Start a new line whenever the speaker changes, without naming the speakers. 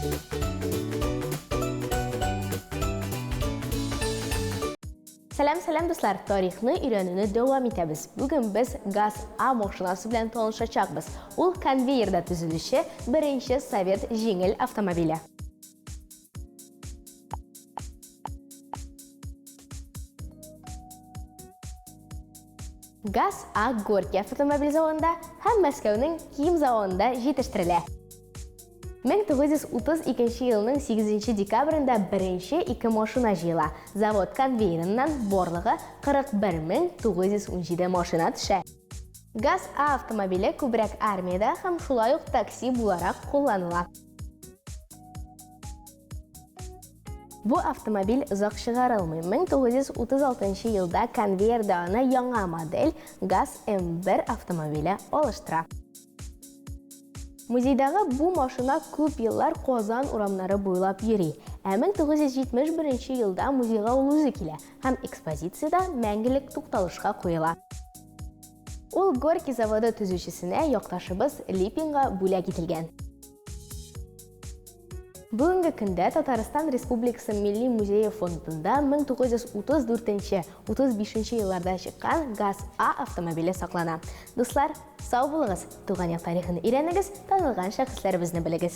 Salam dostlar, tarixni öyrənini davam etəbiz. Bugün biz Gaz-A maşınası bilan tanışacaqbız. Ul konveyerda düzülüşü birinci Sovet jengil avtomobili. Gaz-A Gorki avtomobil zavodunda ham Moskvaning kiyim zavodunda yetishtiriladi. 1932 yılının 8 dekabrında birinchi iki mashina jiyila. Zavod konveyerindən borlig'i 41.917 mashina tushadi. Gaz-A avtomobili ko'proq armiyada ham shulay taksi bo'laraq qo'llaniladi. Bu avtomobil uzoq chiqarilmay 1936 yilda konveyerdan yangi model Gaz-M1 avtomobili olishtiradi. Muzeydagi bu mashina ko'p yillar Qozon uramlari bo'ylab yuri. 1971 yilda muzeyga o'zi keladi ham ekspozitsiyada mangilik to'xtalishga qo'yiladi. Ul Gorki zavodi tuzuvchisine yoqdoshimiz Lipinga bo'lak etilgan. Bugungi kunda Tatariston Respublikasi Milliy muzeyi fondida 1934-35 yillarda chiqqan Gaz-A avtomobili saqlanadi. Do'stlar, sog' bo'ling'iz, tug'an yoq tarixini o'rganingiz, tanilgan shaxslarimizni bilasiz.